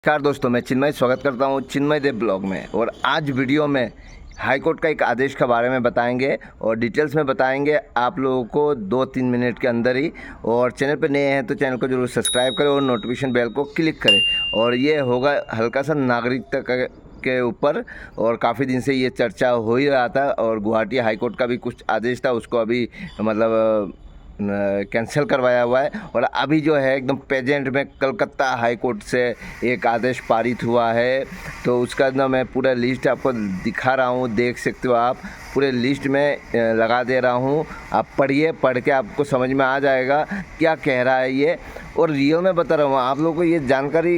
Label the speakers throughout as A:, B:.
A: नमस्कार दोस्तों, मैं चिन्मय स्वागत करता हूँ चिन्मय देव ब्लॉग में। और आज वीडियो में हाई कोर्ट का एक आदेश के बारे में बताएंगे और डिटेल्स में बताएंगे आप लोगों को 2-3 मिनट के अंदर ही। और चैनल पर नए हैं तो चैनल को जरूर सब्सक्राइब करें और नोटिफिकेशन बेल को क्लिक करें। और ये होगा हल्का सा नागरिकता के ऊपर, और काफ़ी दिन से ये चर्चा हो ही रहा था। और गुवाहाटी हाई कोर्ट का भी कुछ आदेश था, उसको अभी मतलब कैंसिल करवाया हुआ है। और अभी जो है एकदम प्रेजेंट में कलकत्ता हाई कोर्ट से एक आदेश पारित हुआ है। तो उसका ना मैं पूरा लिस्ट आपको दिखा रहा हूँ, देख सकते हो आप। पूरे लिस्ट में लगा दे रहा हूँ, आप पढ़िए, पढ़ के आपको समझ में आ जाएगा क्या कह रहा है ये। और रियल में बता रहा हूँ आप लोगों को, ये जानकारी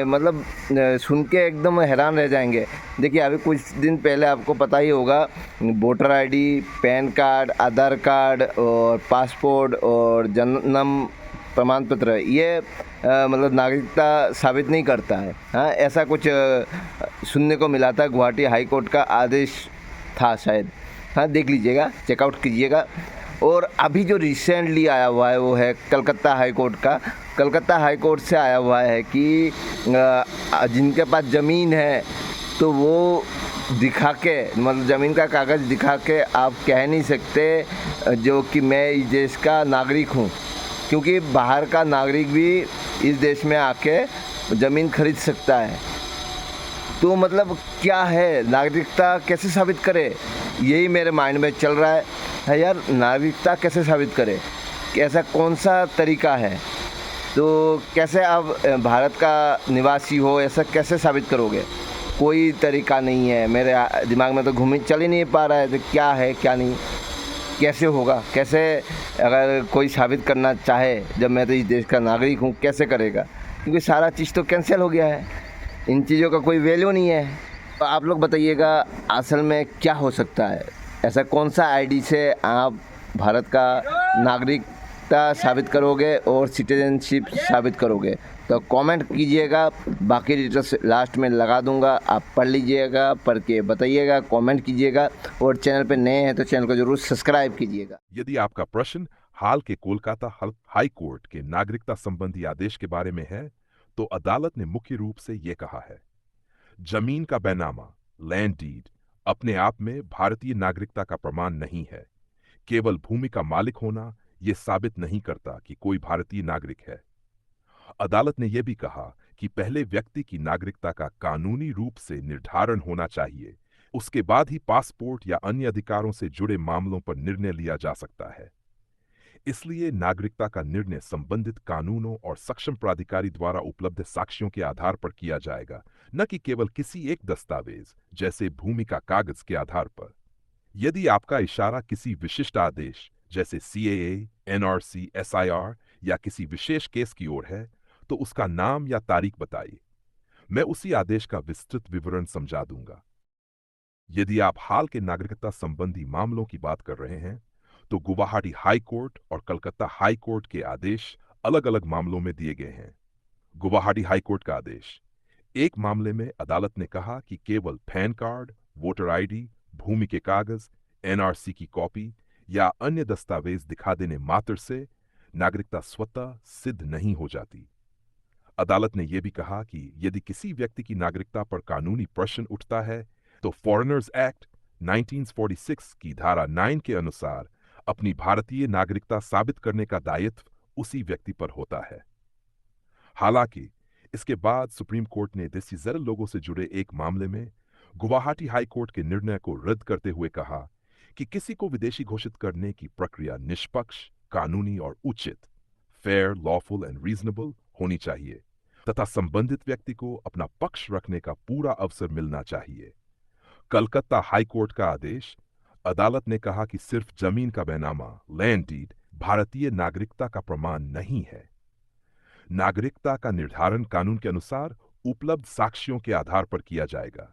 A: मतलब सुन के एकदम हैरान रह जाएंगे। देखिए, अभी कुछ दिन पहले आपको पता ही होगा, वोटर आईडी, पैन कार्ड, आधार कार्ड और पासपोर्ट और जन्म प्रमाण पत्र, ये मतलब नागरिकता साबित नहीं करता है। हाँ, ऐसा कुछ सुनने को मिला था। गुवाहाटी हाई कोर्ट का आदेश था शायद। हाँ, देख लीजिएगा, चेकआउट कीजिएगा। और अभी जो रिसेंटली आया हुआ है वो है कलकत्ता हाई कोर्ट का। कलकत्ता हाई कोर्ट से आया हुआ है कि जिनके पास ज़मीन है तो वो दिखा के, मतलब ज़मीन का कागज़ दिखा के आप कह नहीं सकते जो कि मैं इस देश का नागरिक हूँ, क्योंकि बाहर का नागरिक भी इस देश में आके ज़मीन खरीद सकता है। तो मतलब क्या है, नागरिकता कैसे साबित करे, यही मेरे माइंड में चल रहा है यार। नागरिकता कैसे साबित करे, ऐसा कौन सा तरीका है? तो कैसे आप भारत का निवासी हो, ऐसा कैसे साबित करोगे? कोई तरीका नहीं है। मेरे दिमाग में तो चल ही नहीं पा रहा है, तो क्या है क्या नहीं, कैसे होगा, कैसे अगर कोई साबित करना चाहे जब मैं तो इस देश का नागरिक हूँ, कैसे करेगा? क्योंकि सारा चीज़ तो कैंसिल हो गया है, इन चीज़ों का कोई वैल्यू नहीं है। तो आप लोग बताइएगा असल में क्या हो सकता है, ऐसा कौन सा आईडी से आप भारत का नागरिकता साबित करोगे और सिटीजनशिप साबित करोगे? तो कमेंट कीजिएगा, बाकी डिटेल्स लास्ट में लगा दूंगा, आप पढ़ लीजिएगा, पढ़ के बताइएगा, कमेंट कीजिएगा। और चैनल पे नए हैं तो चैनल को जरूर सब्सक्राइब कीजिएगा।
B: यदि आपका प्रश्न हाल के कोलकाता हाई कोर्ट के नागरिकता संबंधी आदेश के बारे में है, तो अदालत ने मुख्य रूप से यह कहा है, जमीन का बैनामा, लैंड डीड, अपने आप में भारतीय नागरिकता का प्रमाण नहीं है। केवल भूमि का मालिक होना यह साबित नहीं करता कि कोई भारतीय नागरिक है। अदालत ने यह भी कहा कि पहले व्यक्ति की नागरिकता का कानूनी रूप से निर्धारण होना चाहिए, उसके बाद ही पासपोर्ट या अन्य अधिकारों से जुड़े मामलों पर निर्णय लिया जा सकता है। इसलिए नागरिकता का निर्णय संबंधित कानूनों और सक्षम प्राधिकारी द्वारा उपलब्ध साक्ष्यों के आधार पर किया जाएगा, न कि केवल किसी एक दस्तावेज जैसे भूमि का कागज के आधार पर। यदि आपका इशारा किसी विशिष्ट आदेश जैसे सीएए, एनआरसी, एसआईआर या किसी विशेष केस की ओर है, तो उसका नाम या तारीख बताइए। मैं उसी आदेश का विस्तृत विवरण समझा दूंगा। यदि आप हाल के नागरिकता संबंधी मामलों की बात कर रहे हैं, तो गुवाहाटी हाई कोर्ट और कलकत्ता हाई कोर्ट के आदेश अलग अलग मामलों में दिए गए हैं। गुवाहाटी हाई कोर्ट का आदेश, एक मामले में अदालत ने कहा कि केवल पैन कार्ड, वोटर आईडी, भूमि के कागज, एनआरसी की कॉपी या अन्य दस्तावेज दिखा देने मात्र से नागरिकता स्वतः सिद्ध नहीं हो जाती। अदालत ने यह भी कहा कि यदि किसी व्यक्ति की नागरिकता पर कानूनी प्रश्न उठता है, तो फॉरेनर्स एक्ट 1946 की धारा 9 के अनुसार अपनी भारतीय नागरिकता साबित करने का दायित्व उसी व्यक्ति पर होता है। हालांकि इसके बाद सुप्रीम कोर्ट ने देसी जर लोगों से जुड़े एक मामले में गुवाहाटी हाई कोर्ट के निर्णय को रद्द करते हुए कहा कि किसी को विदेशी घोषित करने की प्रक्रिया निष्पक्ष, कानूनी और उचित, फेयर, लॉफुल एंड रीजनेबल होनी चाहिए तथा संबंधित व्यक्ति को अपना पक्ष रखने का पूरा अवसर मिलना चाहिए। कलकत्ता हाई कोर्ट का आदेश, अदालत ने कहा कि सिर्फ जमीन का बैनामा, लैंड डीड, भारतीय नागरिकता का प्रमाण नहीं है। नागरिकता का निर्धारण कानून के अनुसार उपलब्ध साक्ष्यों के आधार पर किया जाएगा।